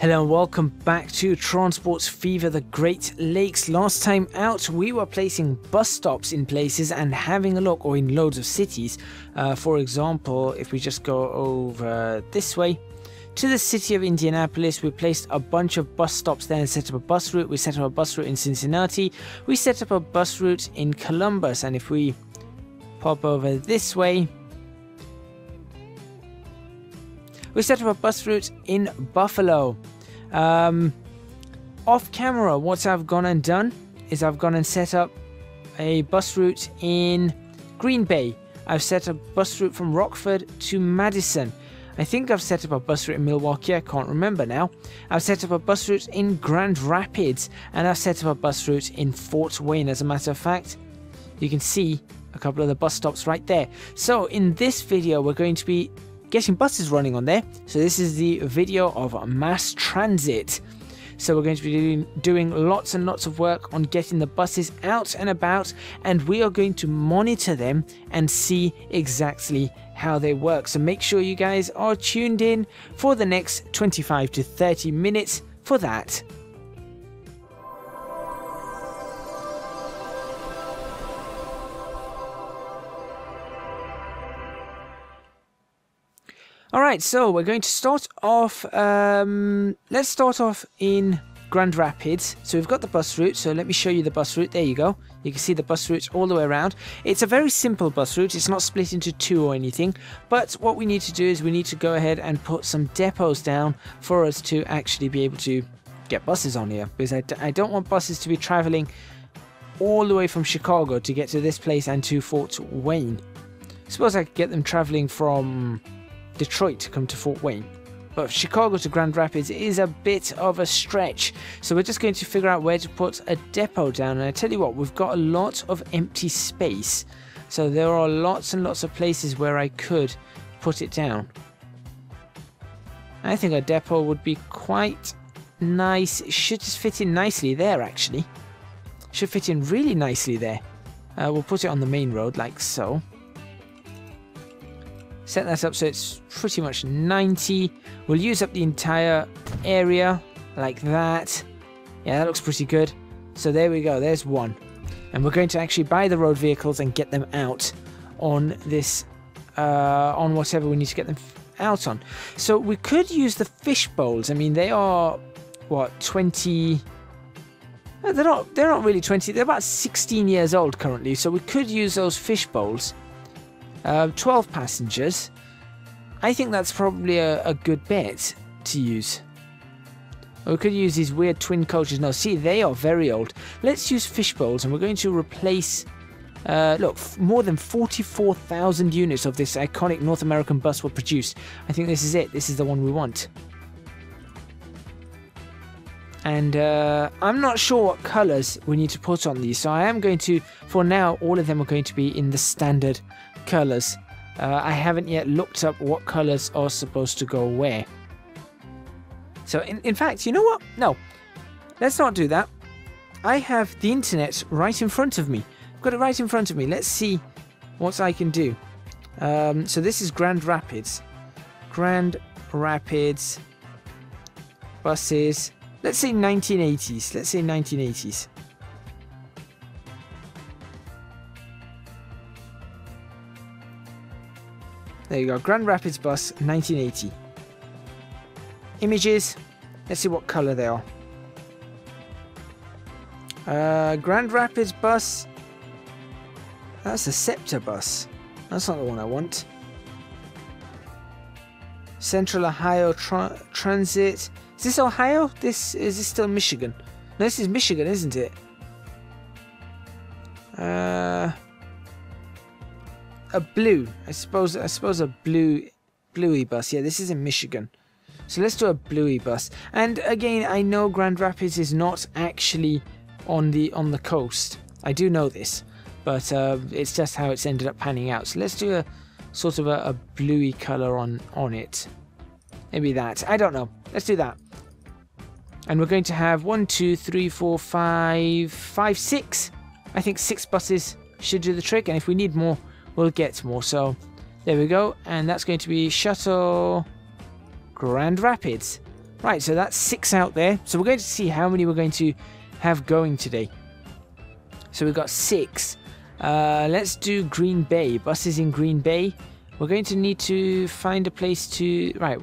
Hello and welcome back to Transports Fever, the Great Lakes. Last time out we were placing bus stops in places and having a look, or in loads of cities. For example, if we just go over this way to the city of Indianapolis, we placed a bunch of bus stops there and set up a bus route. We set up a bus route in Cincinnati, we set up a bus route in Columbus, and if we pop over this way, we set up a bus route in Buffalo. Off camera, what I've gone and done is I've gone and set up a bus route in Green Bay. I've set up a bus route from Rockford to Madison. I think I've set up a bus route in Milwaukee, I can't remember now. I've set up a bus route in Grand Rapids, and I've set up a bus route in Fort Wayne. As a matter of fact, you can see a couple of the bus stops right there. So in this video, we're going to be getting buses running on there. So this is the video of mass transit. So we're going to be doing lots and lots of work on getting the buses out and about, and we are going to monitor them and see exactly how they work. So make sure you guys are tuned in for the next 25 to 30 minutes for that. Alright, so we're going to start off, let's start off in Grand Rapids. So we've got the bus route, so let me show you the bus route. There you go. You can see the bus route all the way around. It's a very simple bus route, it's not split into two or anything, but what we need to do is we need to go ahead and put some depots down for us to actually be able to get buses on here, because I don't want buses to be traveling all the way from Chicago to get to this place and to Fort Wayne. I suppose I could get them traveling from Detroit to come to Fort Wayne, but Chicago to Grand Rapids is a bit of a stretch, so we're just going to figure out where to put a depot down. And I tell you what, we've got a lot of empty space, so there are lots and lots of places where I could put it down. I think a depot would be quite nice. It should just fit in nicely there, actually. Should fit in really nicely there. We'll put it on the main road like so. Set that up so it's pretty much 90. We'll use up the entire area like that. Yeah, that looks pretty good. So there we go, there's one. And we're going to actually buy the road vehicles and get them out on this, on whatever we need to get them out on. So we could use the fish bowls. I mean, they are, what, 20... They're not really 20, they're about 16 years old currently. So we could use those fish bowls. 12 passengers. I think that's probably a good bet to use. Or we could use these weird twin coaches. No, see, they are very old. Let's use fish bowls, and we're going to replace, look, more than 44,000 units of this iconic North American bus were produced. I think this is it. This is the one we want. And I'm not sure what colours we need to put on these, so I am going to, for now, all of them are going to be in the standard colours. I haven't yet looked up what colours are supposed to go where. So in fact, you know what? No, let's not do that. I have the internet right in front of me. I've got it right in front of me. Let's see what I can do. So this is Grand Rapids. Grand Rapids buses. Let's say 1980s. Let's say 1980s. There you go, Grand Rapids bus, 1980. Images, let's see what colour they are. Grand Rapids bus, that's a Scepter bus. That's not the one I want. Central Ohio Transit. Is this Ohio? Is this still Michigan? No, this is Michigan, isn't it? A blue, I suppose a bluey bus. Yeah, this is in Michigan. So let's do a bluey bus. And again, I know Grand Rapids is not actually on the coast. I do know this, but it's just how it's ended up panning out. So let's do a sort of a bluey color on it. Maybe that. I don't know. Let's do that. And we're going to have 1, 2, 3, 4, 5, 6. I think 6 buses should do the trick, and if we need more, we'll get more. So there we go, and that's going to be Shuttle Grand Rapids. Right, so that's 6 out there. So we're going to see how many we're going to have going today. So we've got 6. Let's do Green Bay. Buses in Green Bay. We're going to need to find a place to... Right,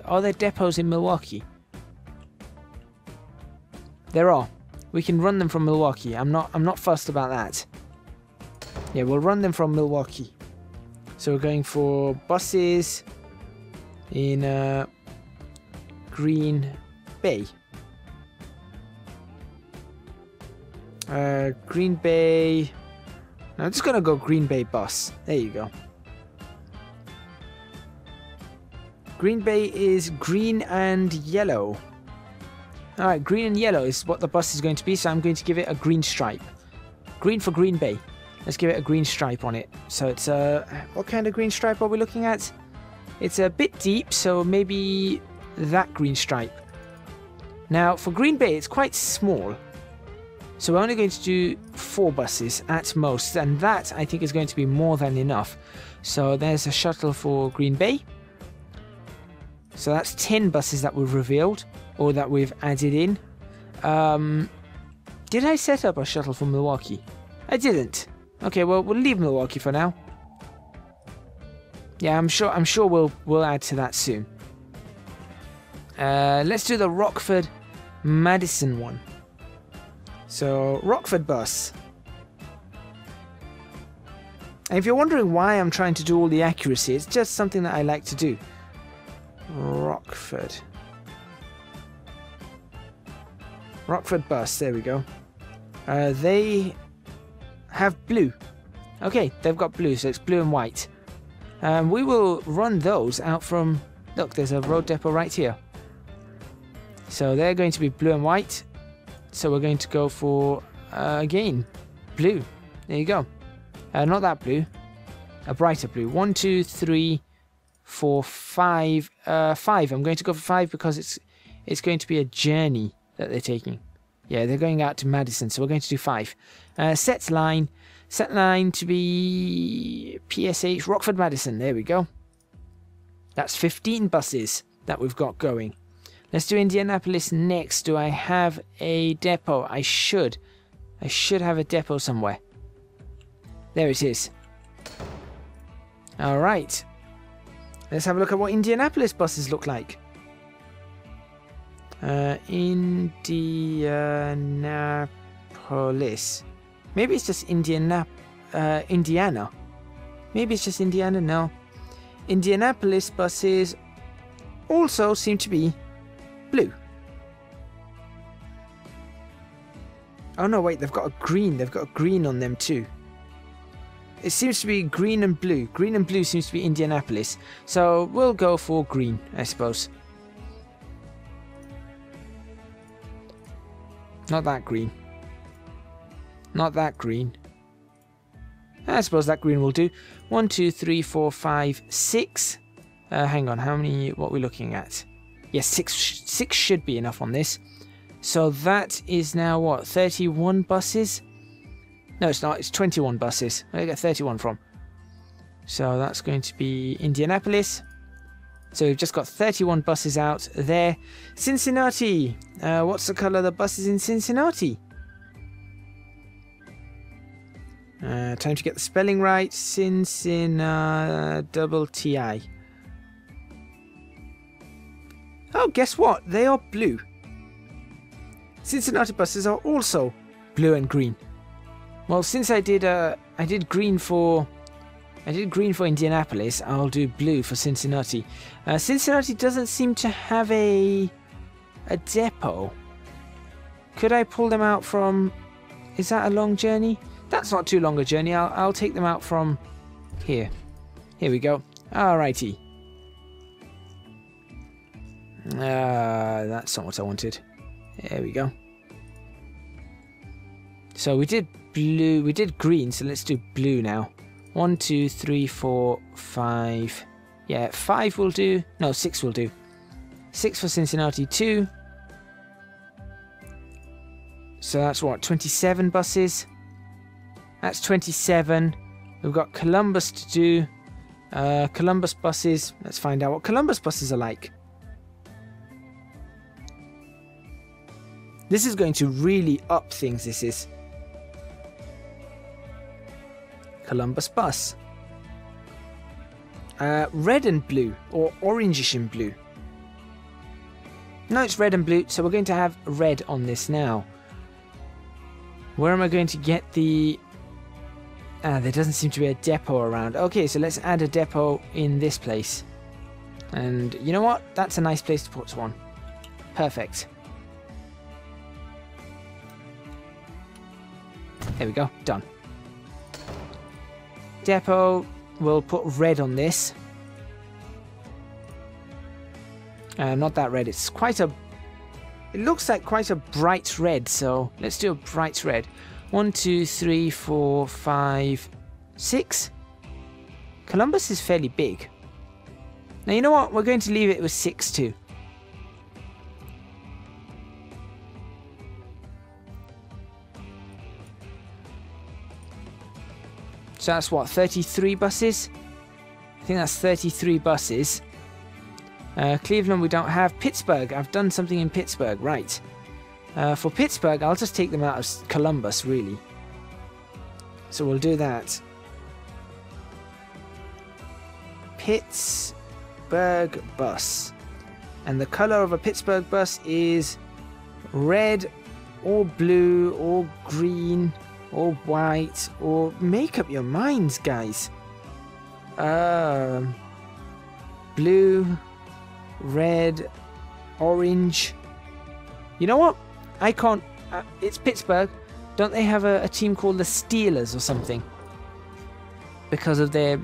are there depots in Milwaukee? There are. We can run them from Milwaukee. I'm not fussed about that. Yeah, we'll run them from Milwaukee. So we're going for buses in Green Bay. Green Bay. No, I'm just gonna go Green Bay bus. There you go. Green Bay is green and yellow. Alright, green and yellow is what the bus is going to be, so I'm going to give it a green stripe. Green for Green Bay. Let's give it a green stripe on it. So it's what kind of green stripe are we looking at? It's a bit deep, so maybe that green stripe. Now, for Green Bay, it's quite small. So we're only going to do 4 buses at most, and that, I think, is going to be more than enough. So there's a shuttle for Green Bay. So that's 10 buses that we've revealed, or that we've added in. Did I set up a shuttle for Milwaukee? I didn't. Okay, well, we'll leave Milwaukee for now. Yeah, I'm sure we'll add to that soon. Let's do the Rockford Madison one. So, Rockford bus. And if you're wondering why I'm trying to do all the accuracy, it's just something that I like to do. Rockford bus, there we go. They have blue. Okay, they've got blue, so it's blue and white. We will run those out from... Look, there's a road depot right here. So they're going to be blue and white. So we're going to go for, again, blue. There you go. Not that blue. A brighter blue. 1, 2, 3, 4, 5. 5. I'm going to go for 5 because it's going to be a journey that they're taking. Yeah, they're going out to Madison, so we're going to do 5. Set line to be PSH Rockford Madison. There we go. That's 15 buses that we've got going. Let's do Indianapolis next. Do I have a depot? I should have a depot somewhere. There it is. All right. Let's have a look at what Indianapolis buses look like. Indianapolis. Maybe it's just Indiana. Maybe it's just Indiana. No. Indianapolis buses also seem to be blue. Oh no, wait, they've got a green. They've got a green on them too. It seems to be green and blue. Green and blue seems to be Indianapolis. So we'll go for green, I suppose. Not that green. Not that green. I suppose that green will do. 1, 2, 3, 4, 5, 6. Hang on, how many? What are we looking at? Yes, 6 should be enough on this. So that is now what? 31 buses? No, it's not. It's 21 buses. Where did I get 31 from? So that's going to be Indianapolis. So we've just got 31 buses out there. Cincinnati. What's the colour of the buses in Cincinnati? Time to get the spelling right. Cincinnati, double T-I. Oh, guess what? They are blue. Cincinnati buses are also blue and green. Well, since I did green for Indianapolis, I'll do blue for Cincinnati. Cincinnati doesn't seem to have a depot. Could I pull them out from? Is that a long journey? That's not too long a journey. I'll take them out from here. Here we go. Alrighty. That's not what I wanted. There we go. So we did blue, we did green, so let's do blue now. 1, 2, 3, 4, 5. Yeah, 5 will do. No, 6 will do. 6 for Cincinnati, 2. So that's what, 27 buses? That's 27. We've got Columbus to do. Columbus buses. Let's find out what Columbus buses are like. This is going to really up things, this is. Columbus bus. Red and blue, or orangish and blue. No, it's red and blue, so we're going to have red on this now. Where am I going to get the... there doesn't seem to be a depot around. Okay, so let's add a depot in this place. And you know what? That's a nice place to put one. Perfect. There we go, done. Depot, we'll put red on this. Not that red, it's quite a... It looks like quite a bright red, so let's do a bright red. 1, 2, 3, 4, 5, 6. Columbus is fairly big. Now you know what? We're going to leave it with 6 too. So that's what, 33 buses? I think that's 33 buses. Cleveland we don't have. Pittsburgh, I've done something in Pittsburgh, right. For Pittsburgh, I'll just take them out of Columbus, really. So we'll do that. Pittsburgh bus. And the colour of a Pittsburgh bus is red, or blue, or green, or white, or make up your minds, guys. Blue, red, orange. You know what? I can't. It's Pittsburgh. Don't they have a team called the Steelers or something? Because of their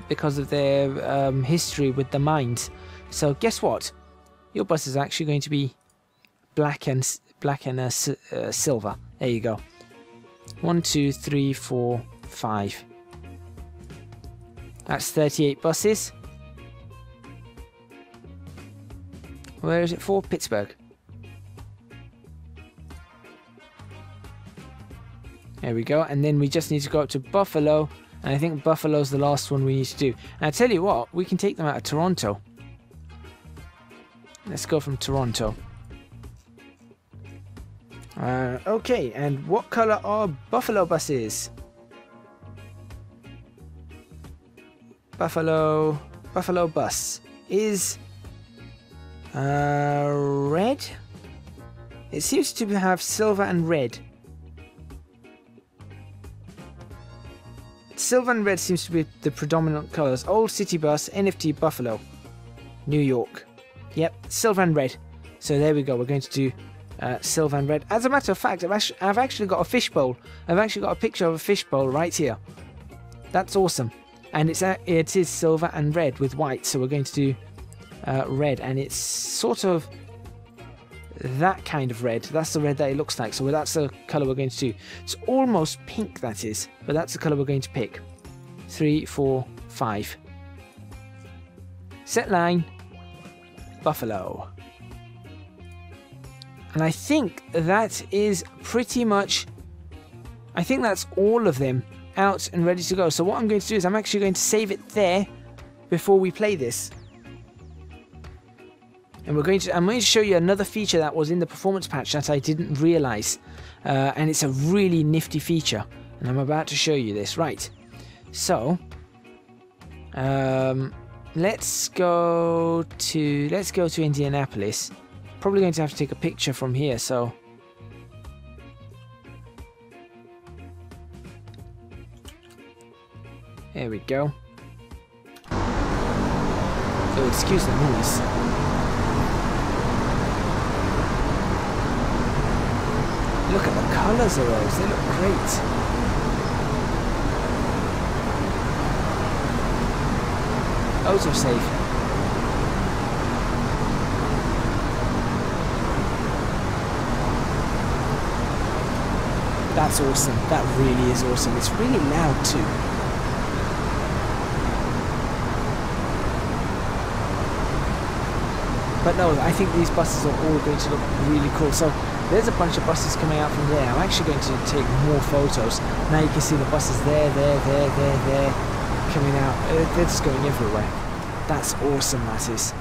history with the mines. So guess what? Your bus is actually going to be black and silver. There you go. 1, 2, 3, 4, 5. That's 38 buses. Where is it for? Pittsburgh. There we go. And then we just need to go up to Buffalo. And I think Buffalo's the last one we need to do. And I tell you what, we can take them out of Toronto. Let's go from Toronto. Okay, and what colour are Buffalo buses? Buffalo bus is red. It seems to have silver and red. Silver and red seems to be the predominant colours. Old City Bus, NFT Buffalo, New York. Yep, silver and red. So there we go. We're going to do silver and red. As a matter of fact, I've actually got a fishbowl. I've actually got a picture of a fishbowl right here. That's awesome. And it is silver and red with white. So we're going to do red, and it's sort of that kind of red. That's the red that it looks like. So that's the colour we're going to do. It's almost pink, that is, but that's the colour we're going to pick. 3, 4, 5. Set line. Buffalo. And I think that is pretty much, I think that's all of them out and ready to go. So what I'm going to do is I'm actually going to save it there before we play this. And I'm going to show you another feature that was in the performance patch that I didn't realize. And it's a really nifty feature. And I'm about to show you this. Right. So let's go to Indianapolis. Probably going to have to take a picture from here, so there we go. So excuse the noise. Look at the colours of those, they look great. Autosave. That's awesome. That really is awesome. It's really loud too. But no, I think these buses are all going to look really cool. So there's a bunch of buses coming out from there. I'm actually going to take more photos. Now you can see the buses there, coming out. They're just going everywhere. That's awesome, that is.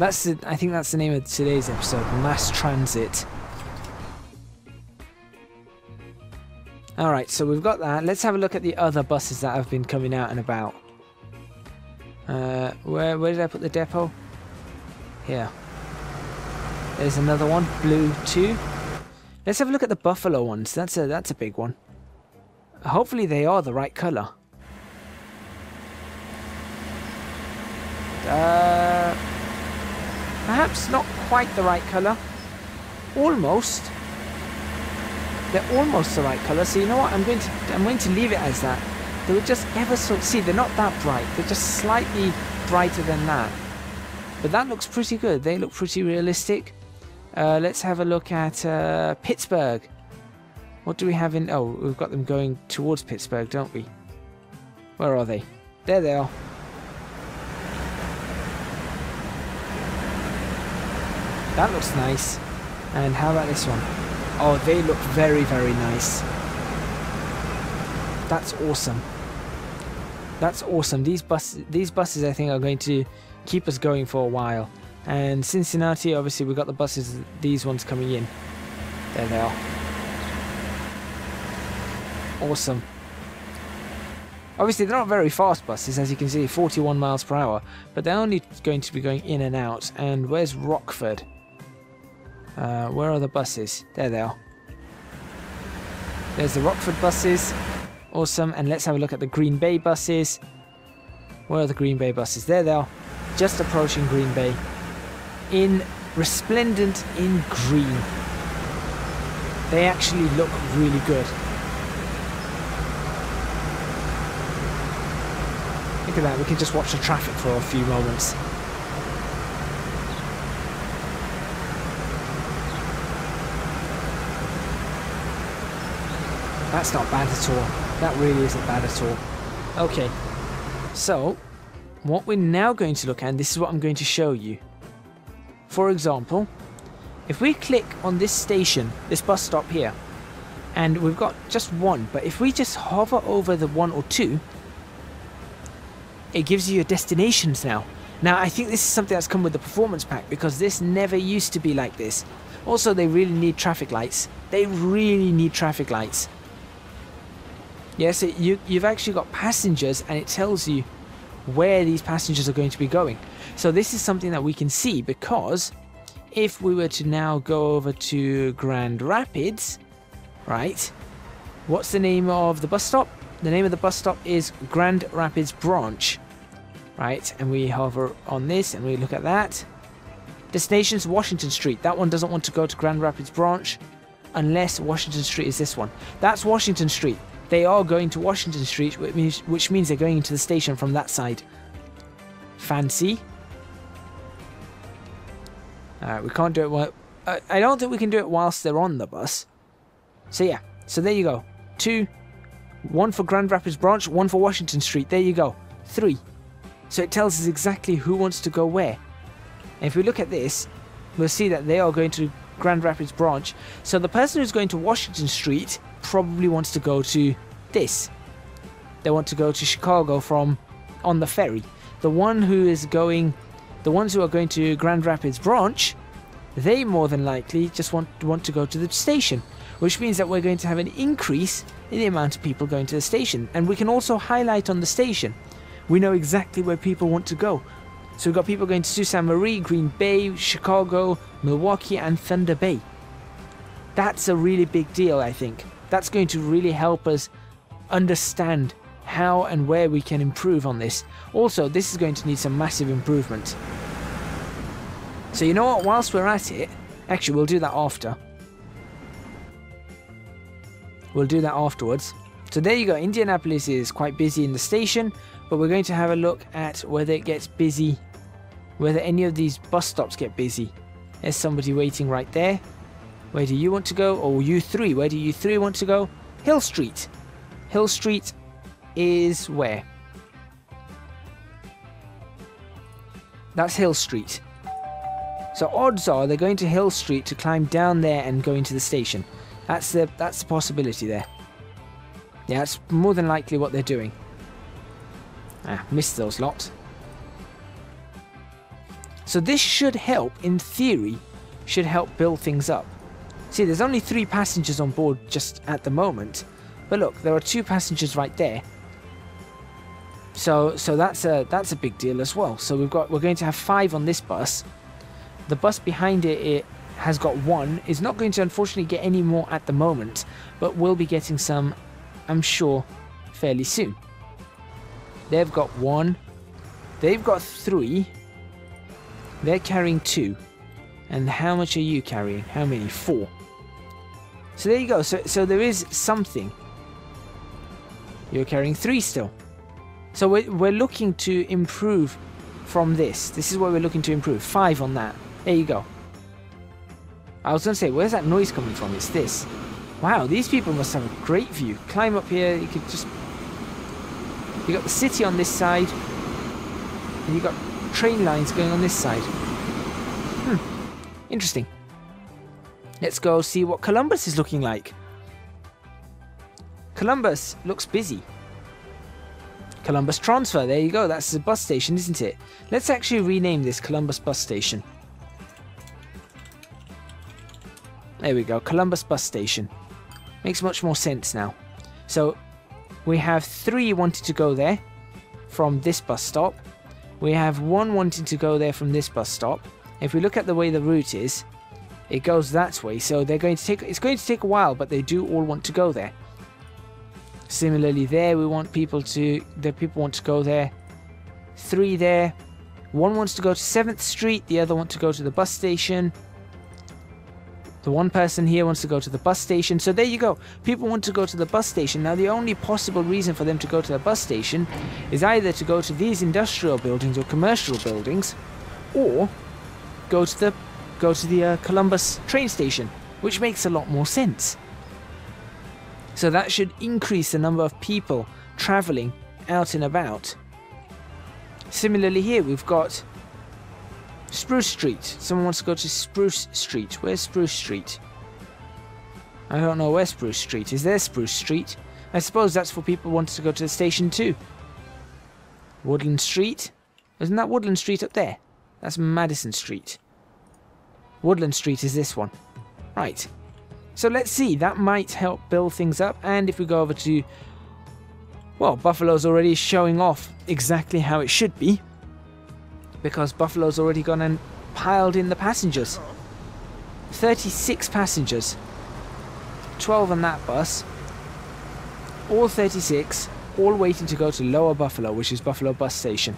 I think that's the name of today's episode, Mass Transit. Alright, so we've got that. Let's have a look at the other buses that have been coming out and about. Where did I put the depot? Here. There's another one, blue 2. Let's have a look at the buffalo ones. That's a big one. Hopefully they are the right colour. Perhaps not quite the right colour. Almost. They're almost the right colour. So you know what? I'm going to leave it as that. They were just ever so... See, they're not that bright. They're just slightly brighter than that. But that looks pretty good. They look pretty realistic. Let's have a look at Pittsburgh. What do we have in... Oh, we've got them going towards Pittsburgh, don't we? Where are they? There they are. That looks nice. And how about this one? Oh, they look very, very nice. That's awesome. That's awesome. These buses, I think, are going to keep us going for a while. And Cincinnati, obviously, we've got the buses, these ones coming in. There they are. Awesome. Obviously, they're not very fast buses, as you can see, 41 miles per hour. But they're only going to be going in and out. And where's Rockford? Where are the buses? There they are. There's the Rockford buses. Awesome. And let's have a look at the Green Bay buses. Where are the Green Bay buses? There they are. Just approaching Green Bay. In resplendent in green. They actually look really good. Look at that. We can just watch the traffic for a few moments. That's not bad at all. That really isn't bad at all. Okay, so what we're now going to look at, and this is what I'm going to show you. For example, if we click on this station, this bus stop here, and we've got just one, but if we just hover over the 1 or 2, it gives you your destinations now. Now, I think this is something that's come with the performance pack, because this never used to be like this. Also, they really need traffic lights. They really need traffic lights. Yes, you've actually got passengers, and it tells you where these passengers are going to be going. So this is something that we can see, because if we were to now go over to Grand Rapids, right, what's the name of the bus stop? The name of the bus stop is Grand Rapids Branch, right, and we hover on this and we look at that. Destination's Washington Street. That one doesn't want to go to Grand Rapids Branch unless Washington Street is this one. That's Washington Street. They are going to Washington Street, which means they're going into the station from that side. Fancy. We can't do it. I don't think we can do it whilst they're on the bus. So yeah. So there you go. 2, 1 for Grand Rapids Branch, 1 for Washington Street. There you go. 3. So it tells us exactly who wants to go where. And if we look at this, we'll see that they are going to Grand Rapids Branch. So the person who's going to Washington Street probably wants to go to this. They want to go to Chicago from on the ferry. The ones who are going to Grand Rapids Branch, they more than likely just want to go to the station, which means that we're going to have an increase in the amount of people going to the station. And we can also highlight on the station. We know exactly where people want to go. So we've got people going to Sault Ste. Marie, Green Bay, Chicago, Milwaukee, and Thunder Bay. That's a really big deal, I think. That's going to really help us understand how and where we can improve on this. Also, this is going to need some massive improvement. So you know what, whilst we're at it, actually we'll do that after. We'll do that afterwards. So there you go, Indianapolis is quite busy in the station, but we're going to have a look at whether it gets busy, whether any of these bus stops get busy. There's somebody waiting right there. Where do you want to go? Oh, you 3. Where do you 3 want to go? Hill Street. Hill Street is where? That's Hill Street. So odds are they're going to Hill Street to climb down there and go into the station. That's the possibility there. Yeah, that's more than likely what they're doing. Missed those lots. So this should help, in theory, should help build things up. See, there's only 3 passengers on board just at the moment. But look, there are 2 passengers right there. So that's a big deal as well. So we're going to have 5 on this bus. The bus behind it has got 1. It's not going to unfortunately get any more at the moment, but we'll be getting some, I'm sure, fairly soon. They've got 1. They've got 3. They're carrying 2. And how much are you carrying? How many? 4. So there you go. So there is something. You're carrying 3 still. So we're looking to improve from this. This is what we're looking to improve. 5 on that. There you go. I was going to say, where's that noise coming from? It's this. Wow, these people must have a great view. Climb up here. You could just... You got the city on this side. And you got train lines going on this side. Interesting. Let's go see what Columbus is looking like. Columbus looks busy. Columbus Transfer, there you go, that's the bus station, isn't it? Let's actually rename this Columbus Bus Station. There we go, Columbus Bus Station. Makes much more sense now. So, we have 3 wanting to go there from this bus stop. We have 1 wanting to go there from this bus stop. If we look at the way the route is, it goes that way. So they're going to take, it's going to take a while, but they do all want to go there. Similarly there, we want people to, the people want to go there. 3 there. 1 wants to go to 7th Street, the other want to go to the bus station. The 1 person here wants to go to the bus station. So there you go. People want to go to the bus station. Now the only possible reason for them to go to the bus station is either to go to these industrial buildings or commercial buildings, or go to the Columbus train station, which makes a lot more sense. So that should increase the number of people travelling out and about. Similarly here, we've got Spruce Street. Someone wants to go to Spruce Street. Where's Spruce Street? I don't know where Spruce Street is. There's Spruce Street. I suppose that's for people who want to go to the station too. Woodland Street. Isn't that Woodland Street up there? That's Madison Street. Woodland Street is this one. Right. So let's see. That might help build things up. And if we go over to... Well, Buffalo's already showing off exactly how it should be. Because Buffalo's already gone and piled in the passengers. 36 passengers. 12 on that bus. All 36. All waiting to go to Lower Buffalo, which is Buffalo Bus Station.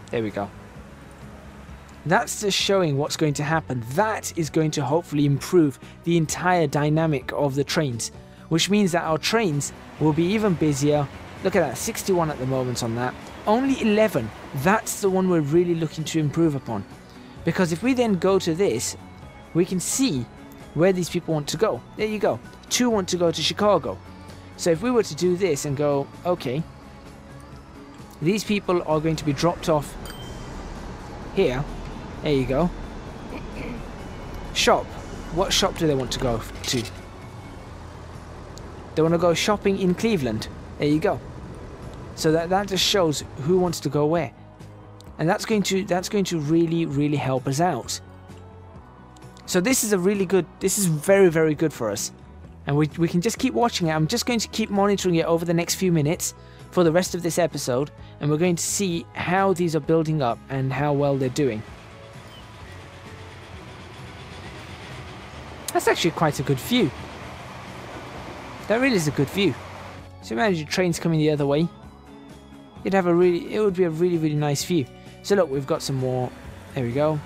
There we go. That's just showing what's going to happen. That is going to hopefully improve the entire dynamic of the trains, which means that our trains will be even busier. Look at that, 61 at the moment on that. Only 11. That's the one we're really looking to improve upon. Because if we then go to this, we can see where these people want to go. There you go. 2 want to go to Chicago. So if we were to do this and go, okay, these people are going to be dropped off here. There you go. Shop. What shop do they want to go to? They want to go shopping in Cleveland. There you go. So that just shows who wants to go where. And that's going to really help us out. So this is very, very good for us. And we can just keep watching it. I'm just going to keep monitoring it over the next few minutes for the rest of this episode, and we're going to see how these are building up and how well they're doing. That's actually quite a good view. That really is a good view. So imagine trains coming the other way. It would be a really nice view. So look, we've got some more. There we go.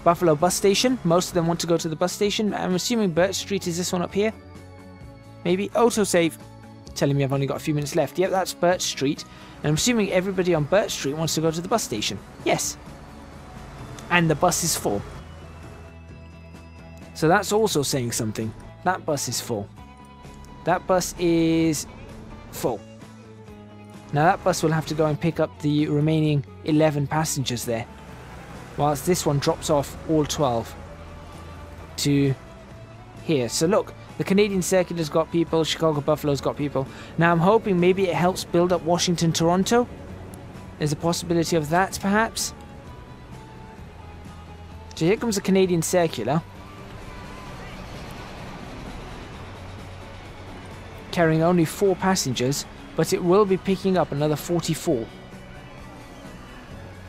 Buffalo Bus Station. Most of them want to go to the bus station. I'm assuming Birch Street is this one up here. Maybe autosave. Telling me I've only got a few minutes left. Yep, that's Birch Street. And I'm assuming everybody on Birch Street wants to go to the bus station. Yes. And the bus is full. So that's also saying something. That bus is full. That bus is full. Now that bus will have to go and pick up the remaining 11 passengers there. Whilst this one drops off all 12 to here. So look, The Canadian Circular's got people. Chicago Buffalo's got people. Now I'm hoping maybe it helps build up Washington, Toronto. There's a possibility of that, perhaps. So here comes the Canadian Circular. Carrying only 4 passengers, but it will be picking up another 44.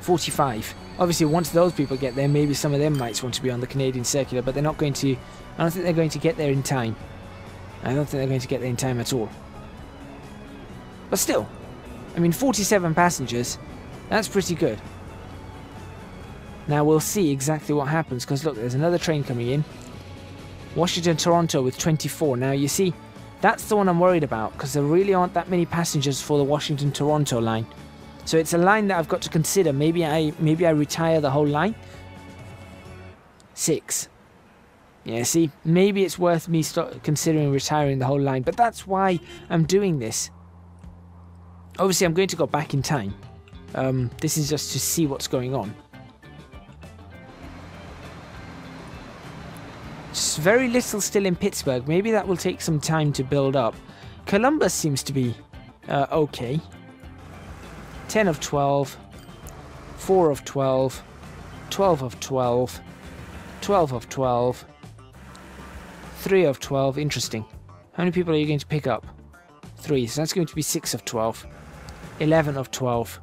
45. Obviously, once those people get there, maybe some of them might want to be on the Canadian Circular, but they're not going to... I don't think they're going to get there in time. I don't think they're going to get there in time at all. But still, I mean, 47 passengers, that's pretty good. Now we'll see exactly what happens, because look, there's another train coming in. Washington, Toronto with 24. Now you see, that's the one I'm worried about, because there really aren't that many passengers for the Washington, Toronto line. So it's a line that I've got to consider. Maybe I retire the whole line. 6. Yeah, see, maybe it's worth me considering retiring the whole line, but that's why I'm doing this. Obviously, I'm going to go back in time. This is just to see what's going on. Just very little still in Pittsburgh. Maybe that will take some time to build up. Columbus seems to be okay. 10 of 12. 4 of 12. 12 of 12. 12 of 12. 3 of 12. Interesting. How many people are you going to pick up? 3. So that's going to be 6 of 12. 11 of 12.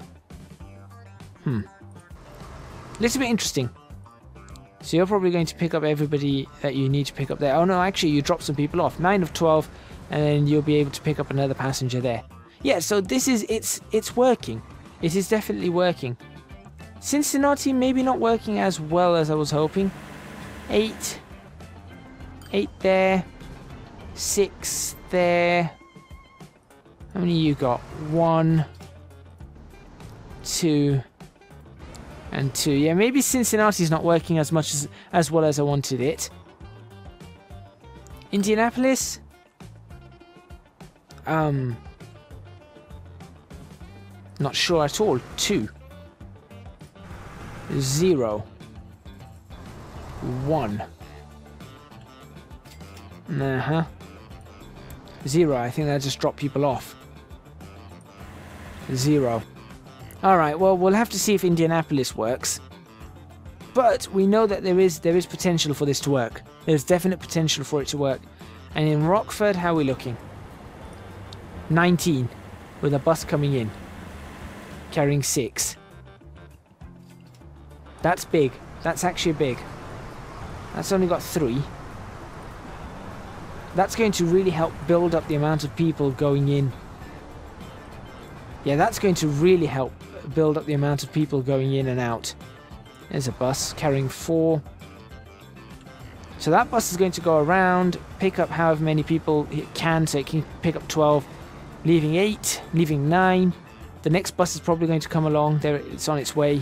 Little bit interesting. So you're probably going to pick up everybody that you need to pick up there. Oh no, actually you drop some people off. 9 of 12, and then you'll be able to pick up another passenger there. Yeah, so this is, it's working. It is definitely working. Cincinnati maybe not working as well as I was hoping. 8. 8 there. 6 there. How many you got? 1, 2, and 2. Yeah, maybe Cincinnati's not working as much as well as I wanted it. Indianapolis? Not sure at all. 2. 0. 1. 0. I think that just dropped people off. 0. Alright, well, we'll have to see if Indianapolis works. But we know that there is potential for this to work. There's definite potential for it to work. And in Rockford, how are we looking? 19. With a bus coming in. Carrying 6. That's big. That's actually big. That's only got 3. That's going to really help build up the amount of people going in. Yeah, that's going to really help build up the amount of people going in and out. There's a bus carrying 4. So that bus is going to go around, pick up however many people it can, so it can pick up 12, leaving 8, leaving 9. The next bus is probably going to come along. There, it's on its way.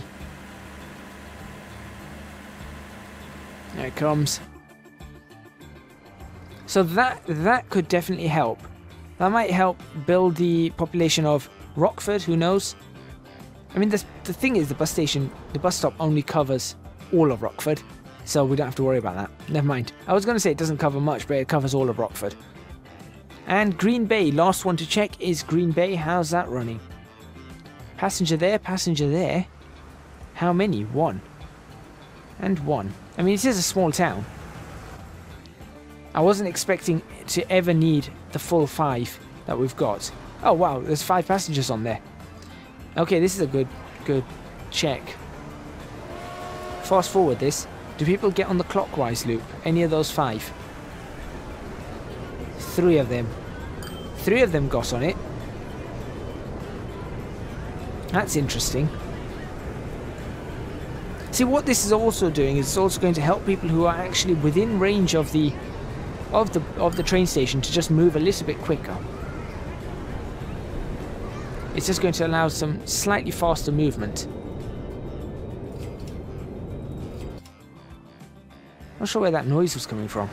There it comes. So that could definitely help. That might help build the population of Rockford, who knows? I mean, the thing is, the bus stop only covers all of Rockford, so we don't have to worry about that. Never mind. I was going to say it doesn't cover much, but it covers all of Rockford. And Green Bay, last one to check is Green Bay. How's that running? Passenger there, passenger there. How many? 1. And 1. I mean, it is a small town. I wasn't expecting to ever need the full 5 that we've got. Oh wow, there's 5 passengers on there. Okay, this is a good check. Fast forward this. Do people get on the clockwise loop? Any of those 5? 3 of them. 3 of them got on it. That's interesting. See, what this is also doing is it's also going to help people who are actually within range of the train station to just move a little bit quicker. It's just going to allow some slightly faster movement. Not sure where that noise was coming from.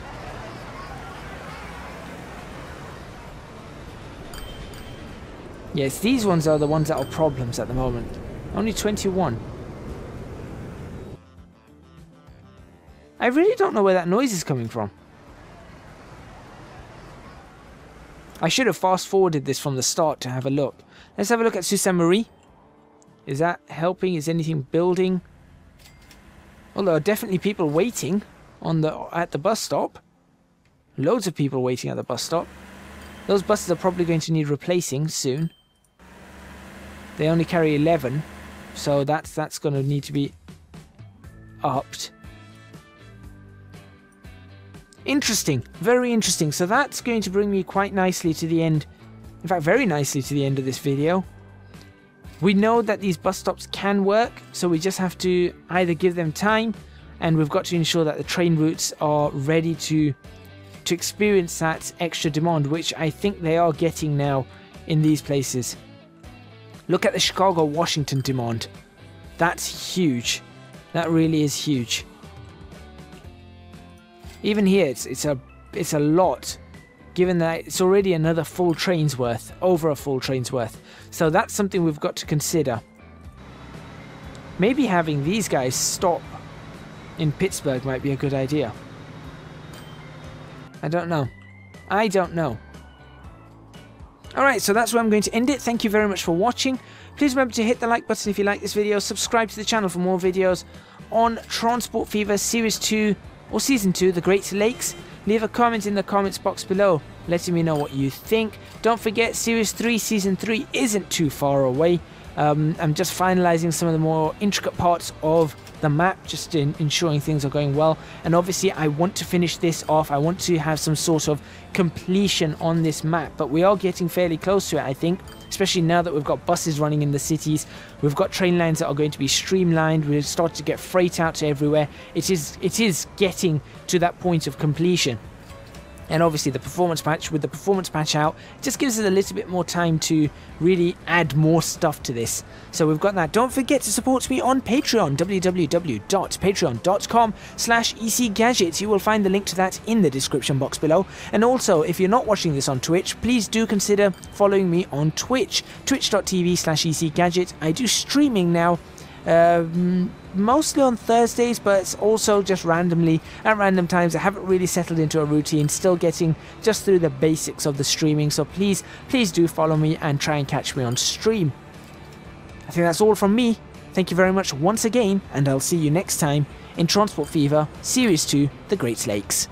Yes, these ones are the ones that are problems at the moment. Only 21. I really don't know where that noise is coming from. I should have fast forwarded this from the start to have a look. Let's have a look at Sault Marie. Is that helping? Is anything building? Well, there are definitely people waiting at the bus stop. Loads of people waiting at the bus stop. Those buses are probably going to need replacing soon. They only carry 11, so that's going to need to be upped. Interesting, very interesting. So that's going to bring me quite nicely to the end. In fact, very nicely to the end of this video. We know that these bus stops can work, so we just have to either give them time, and we've got to ensure that the train routes are ready to experience that extra demand, which I think they are getting now in these places. Look at the Chicago-Washington demand. That's huge. That really is huge. Even here, it's a lot, given that it's already another full train's worth, over a full train's worth. So that's something we've got to consider. Maybe having these guys stop in Pittsburgh might be a good idea. I don't know. I don't know. Alright, so that's where I'm going to end it. Thank you very much for watching. Please remember to hit the like button if you like this video. Subscribe to the channel for more videos on Transport Fever Series 2 or Season 2, The Great Lakes. Leave a comment in the comments box below letting me know what you think. Don't forget, Series 3 Season 3 isn't too far away. I'm just finalising some of the more intricate parts of the map, just in ensuring things are going well. And obviously I want to finish this off. I want to have some sort of completion on this map, but we are getting fairly close to it, I think, especially now that we've got buses running in the cities. We've got train lines that are going to be streamlined. We've started to get freight out to everywhere. It is getting to that point of completion. And obviously the performance patch, with the performance patch out, just gives us a little bit more time to really add more stuff to this. So we've got that. Don't forget to support me on Patreon, www.patreon.com/ECGadget. You will find the link to that in the description box below. And also, if you're not watching this on Twitch, please do consider following me on Twitch, twitch.tv/ECGadget. I do streaming now. Mostly on Thursdays, but it's also just randomly at random times. I haven't really settled into a routine, still getting just through the basics of the streaming, so please do follow me and try and catch me on stream. I think that's all from me. Thank you very much once again, and I'll see you next time in Transport Fever Series 2, The Great Lakes.